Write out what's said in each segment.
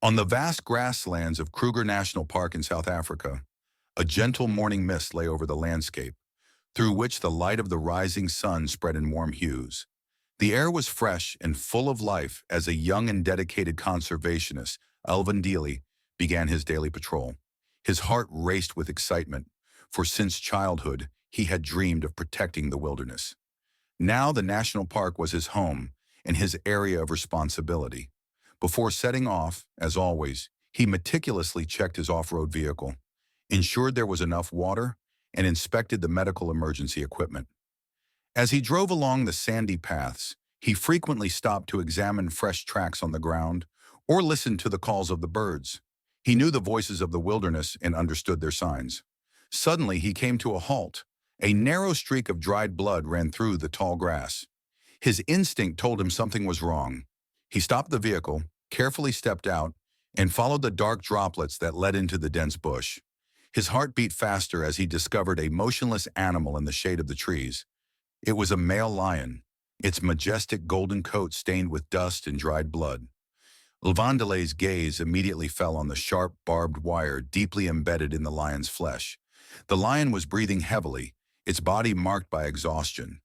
On the vast grasslands of Kruger National Park in South Africa, a gentle morning mist lay over the landscape, through which the light of the rising sun spread in warm hues. The air was fresh and full of life as a young and dedicated conservationist, lvandile, began his daily patrol. His heart raced with excitement, for since childhood, he had dreamed of protecting the wilderness. Now the national park was his home and his area of responsibility. Before setting off, as always, he meticulously checked his off-road vehicle, ensured there was enough water, and inspected the medical emergency equipment. As he drove along the sandy paths, he frequently stopped to examine fresh tracks on the ground or listen to the calls of the birds. He knew the voices of the wilderness and understood their signs. Suddenly, he came to a halt. A narrow streak of dried blood ran through the tall grass. His instinct told him something was wrong. He stopped the vehicle, carefully stepped out, and followed the dark droplets that led into the dense bush. His heart beat faster as he discovered a motionless animal in the shade of the trees. It was a male lion, its majestic golden coat stained with dust and dried blood. Levandile's gaze immediately fell on the sharp, barbed wire deeply embedded in the lion's flesh. The lion was breathing heavily, its body marked by exhaustion.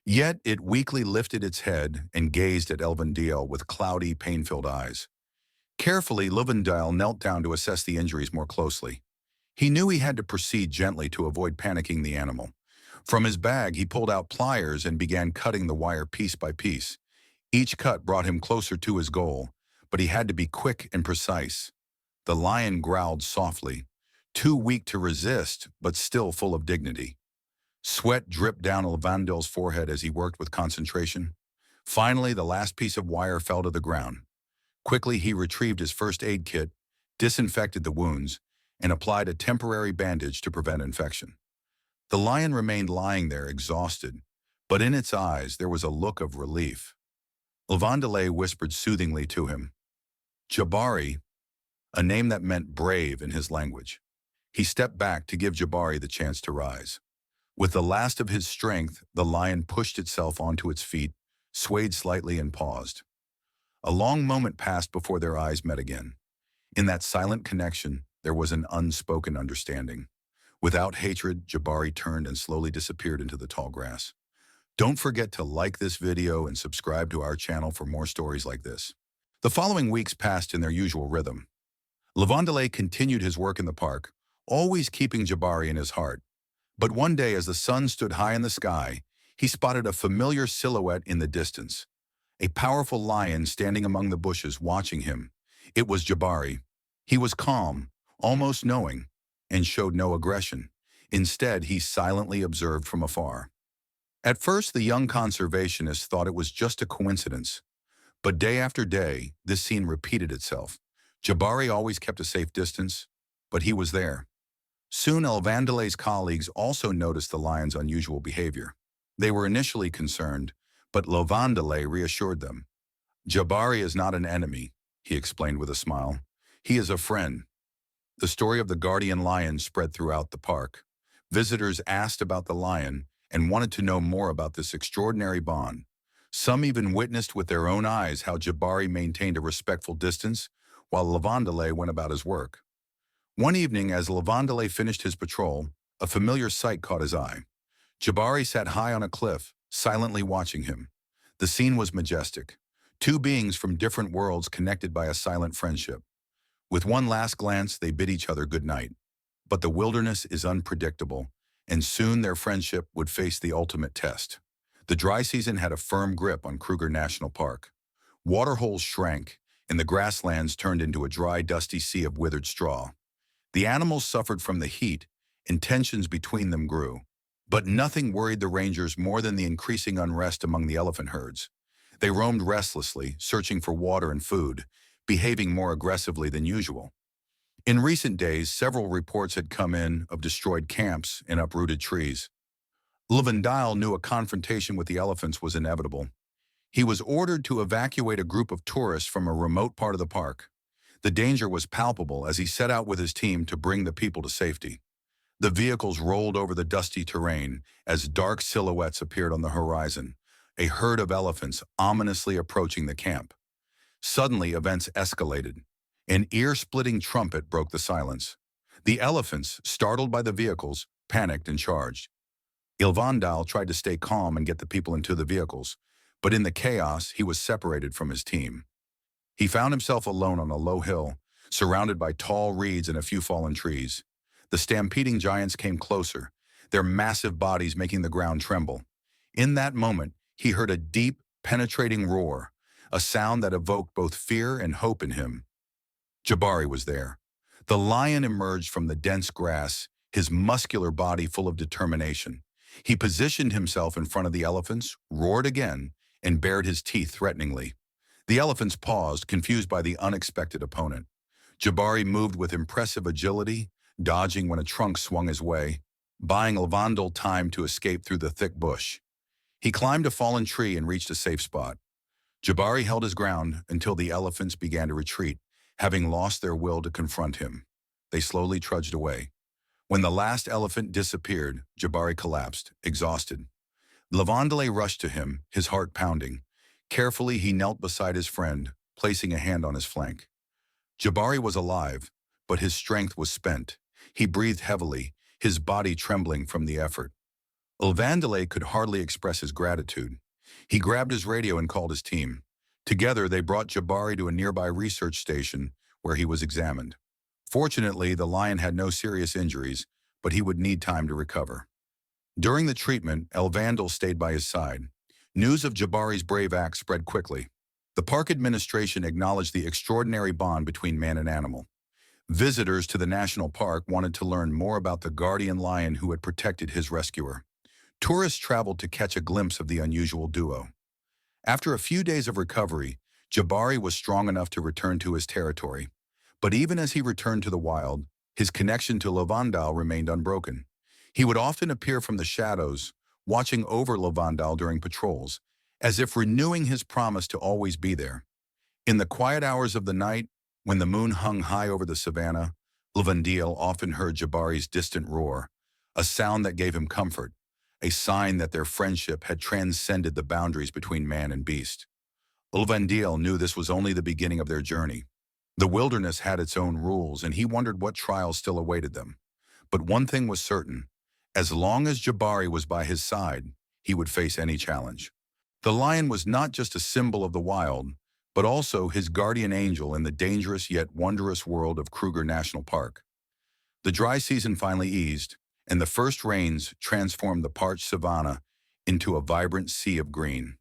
Yet it weakly lifted its head and gazed at lvandile with cloudy, pain-filled eyes. Carefully, lvandile knelt down to assess the injuries more closely. He knew he had to proceed gently to avoid panicking the animal. From his bag, he pulled out pliers and began cutting the wire piece by piece. Each cut brought him closer to his goal, but he had to be quick and precise. The lion growled softly, too weak to resist, but still full of dignity. Sweat dripped down Levandile's forehead as he worked with concentration. Finally, the last piece of wire fell to the ground. Quickly, he retrieved his first aid kit, disinfected the wounds, and applied a temporary bandage to prevent infection. The lion remained lying there, exhausted, but in its eyes there was a look of relief. Lvandile whispered soothingly to him, "Jabari," a name that meant brave in his language. He stepped back to give Jabari the chance to rise. With the last of his strength, the lion pushed itself onto its feet, swayed slightly, and paused. A long moment passed before their eyes met again. In that silent connection, there was an unspoken understanding. Without hatred, Jabari turned and slowly disappeared into the tall grass. Don't forget to like this video and subscribe to our channel for more stories like this. The following weeks passed in their usual rhythm. Lvandile continued his work in the park, always keeping Jabari in his heart. But one day, as the sun stood high in the sky, he spotted a familiar silhouette in the distance. A powerful lion standing among the bushes watching him. It was Jabari. He was calm, almost knowing, and showed no aggression. Instead, he silently observed from afar. At first, the young conservationist thought it was just a coincidence. But day after day, this scene repeated itself. Jabari always kept a safe distance, but he was there. Soon, Lvandile's colleagues also noticed the lion's unusual behavior. They were initially concerned, but Lvandile reassured them. "Jabari is not an enemy," he explained with a smile. "He is a friend." The story of the guardian lion spread throughout the park. Visitors asked about the lion and wanted to know more about this extraordinary bond. Some even witnessed with their own eyes how Jabari maintained a respectful distance while Lvandile went about his work. One evening, as Lvandile finished his patrol, a familiar sight caught his eye. Jabari sat high on a cliff, silently watching him. The scene was majestic. Two beings from different worlds connected by a silent friendship. With one last glance, they bid each other good night. But the wilderness is unpredictable, and soon their friendship would face the ultimate test. The dry season had a firm grip on Kruger National Park. Waterholes shrank, and the grasslands turned into a dry, dusty sea of withered straw. The animals suffered from the heat, and tensions between them grew. But nothing worried the rangers more than the increasing unrest among the elephant herds. They roamed restlessly, searching for water and food, behaving more aggressively than usual. In recent days, several reports had come in of destroyed camps and uprooted trees. Lvandile knew a confrontation with the elephants was inevitable. He was ordered to evacuate a group of tourists from a remote part of the park. The danger was palpable as he set out with his team to bring the people to safety. The vehicles rolled over the dusty terrain as dark silhouettes appeared on the horizon, a herd of elephants ominously approaching the camp. Suddenly, events escalated. An ear-splitting trumpet broke the silence. The elephants, startled by the vehicles, panicked and charged. Lvandile tried to stay calm and get the people into the vehicles, but in the chaos, he was separated from his team. He found himself alone on a low hill, surrounded by tall reeds and a few fallen trees. The stampeding giants came closer, their massive bodies making the ground tremble. In that moment, he heard a deep, penetrating roar, a sound that evoked both fear and hope in him. Jabari was there. The lion emerged from the dense grass, his muscular body full of determination. He positioned himself in front of the elephants, roared again, and bared his teeth threateningly. The elephants paused, confused by the unexpected opponent. Jabari moved with impressive agility, dodging when a trunk swung his way, buying lvandile time to escape through the thick bush. He climbed a fallen tree and reached a safe spot. Jabari held his ground until the elephants began to retreat, having lost their will to confront him. They slowly trudged away. When the last elephant disappeared, Jabari collapsed, exhausted. lvandile rushed to him, his heart pounding. Carefully, he knelt beside his friend, placing a hand on his flank. Jabari was alive, but his strength was spent. He breathed heavily, his body trembling from the effort. lvandile could hardly express his gratitude. He grabbed his radio and called his team. Together, they brought Jabari to a nearby research station where he was examined. Fortunately, the lion had no serious injuries, but he would need time to recover. During the treatment, lvandile stayed by his side. News of Jabari's brave act spread quickly. The park administration acknowledged the extraordinary bond between man and animal. Visitors to the national park wanted to learn more about the guardian lion who had protected his rescuer. Tourists traveled to catch a glimpse of the unusual duo. After a few days of recovery, Jabari was strong enough to return to his territory. But even as he returned to the wild, his connection to lvandile remained unbroken. He would often appear from the shadows, watching over lvandile during patrols, as if renewing his promise to always be there. In the quiet hours of the night, when the moon hung high over the savannah, lvandile often heard Jabari's distant roar, a sound that gave him comfort, a sign that their friendship had transcended the boundaries between man and beast. lvandile knew this was only the beginning of their journey. The wilderness had its own rules, and he wondered what trials still awaited them. But one thing was certain: as long as Jabari was by his side, he would face any challenge. The lion was not just a symbol of the wild, but also his guardian angel in the dangerous yet wondrous world of Kruger National Park. The dry season finally eased, and the first rains transformed the parched savanna into a vibrant sea of green.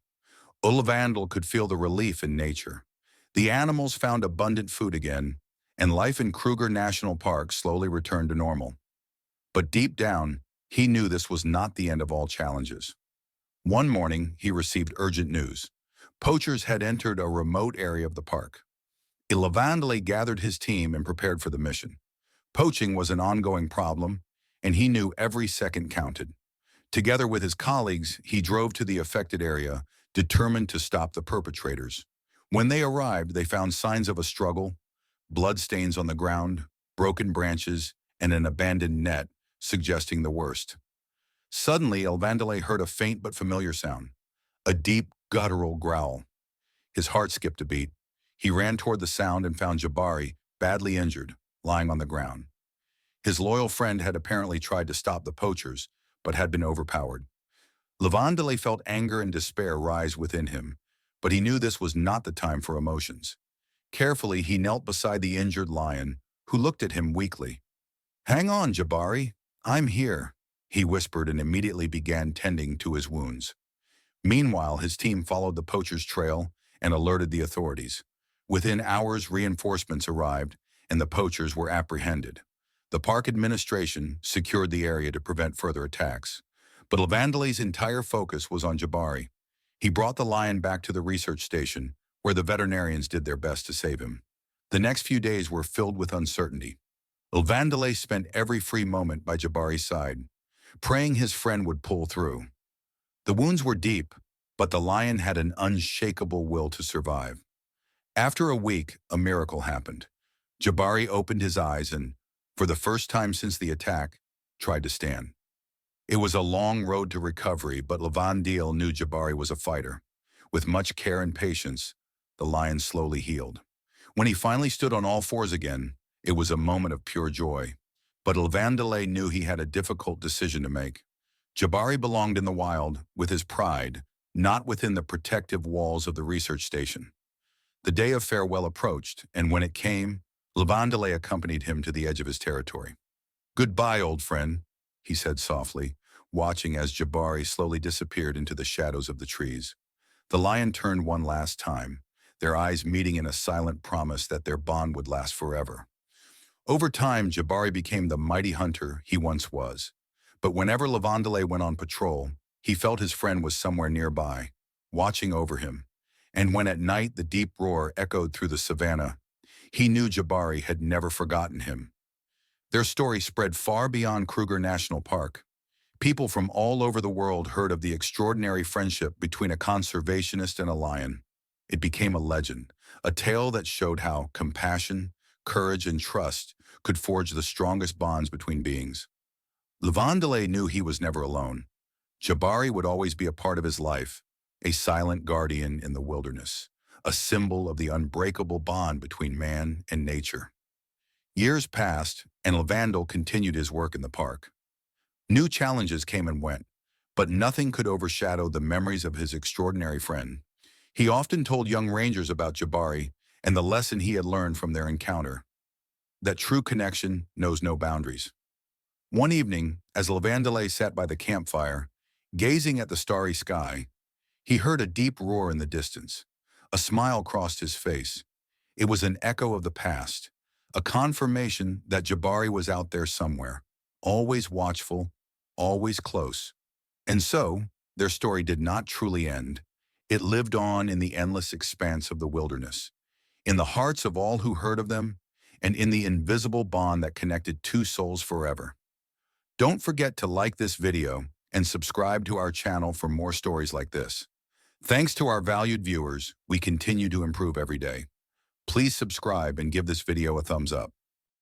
lvandile could feel the relief in nature. The animals found abundant food again, and life in Kruger National Park slowly returned to normal. But deep down, he knew this was not the end of all challenges. One morning, he received urgent news. Poachers had entered a remote area of the park. lvandile gathered his team and prepared for the mission. Poaching was an ongoing problem, and he knew every second counted. Together with his colleagues, he drove to the affected area, determined to stop the perpetrators. When they arrived, they found signs of a struggle: bloodstains on the ground, broken branches, and an abandoned net, suggesting the worst. Suddenly, lvandile heard a faint but familiar sound, a deep, guttural growl. His heart skipped a beat. He ran toward the sound and found Jabari, badly injured, lying on the ground. His loyal friend had apparently tried to stop the poachers, but had been overpowered. lvandile felt anger and despair rise within him, but he knew this was not the time for emotions. Carefully, he knelt beside the injured lion, who looked at him weakly. "Hang on, Jabari. I'm here," he whispered, and immediately began tending to his wounds. Meanwhile, his team followed the poacher's trail and alerted the authorities. Within hours, reinforcements arrived, and the poachers were apprehended. The park administration secured the area to prevent further attacks. But lvandile's entire focus was on Jabari. He brought the lion back to the research station, where the veterinarians did their best to save him. The next few days were filled with uncertainty. lvandile spent every free moment by Jabari's side, praying his friend would pull through. The wounds were deep, but the lion had an unshakable will to survive. After a week, a miracle happened. Jabari opened his eyes and, for the first time since the attack, tried to stand. It was a long road to recovery, but lvandile knew Jabari was a fighter. With much care and patience, the lion slowly healed. When he finally stood on all fours again, it was a moment of pure joy. But lvandile knew he had a difficult decision to make. Jabari belonged in the wild, with his pride, not within the protective walls of the research station. The day of farewell approached, and when it came, lvandile accompanied him to the edge of his territory. "Goodbye, old friend," he said softly, watching as Jabari slowly disappeared into the shadows of the trees. The lion turned one last time, their eyes meeting in a silent promise that their bond would last forever. Over time, Jabari became the mighty hunter he once was. But whenever lvandile went on patrol, he felt his friend was somewhere nearby, watching over him. And when at night the deep roar echoed through the savannah, he knew Jabari had never forgotten him. Their story spread far beyond Kruger National Park. People from all over the world heard of the extraordinary friendship between a conservationist and a lion. It became a legend, a tale that showed how compassion, courage, and trust could forge the strongest bonds between beings. lvandile knew he was never alone. Jabari would always be a part of his life, a silent guardian in the wilderness, a symbol of the unbreakable bond between man and nature. Years passed, and lvandile continued his work in the park. New challenges came and went, but nothing could overshadow the memories of his extraordinary friend. He often told young rangers about Jabari and the lesson he had learned from their encounter, that true connection knows no boundaries. One evening, as lvandile sat by the campfire, gazing at the starry sky, he heard a deep roar in the distance. A smile crossed his face. It was an echo of the past, a confirmation that Jabari was out there somewhere, always watchful, always close. And so, their story did not truly end. It lived on in the endless expanse of the wilderness, in the hearts of all who heard of them, and in the invisible bond that connected two souls forever. Don't forget to like this video and subscribe to our channel for more stories like this. Thanks to our valued viewers, we continue to improve every day. Please subscribe and give this video a thumbs up.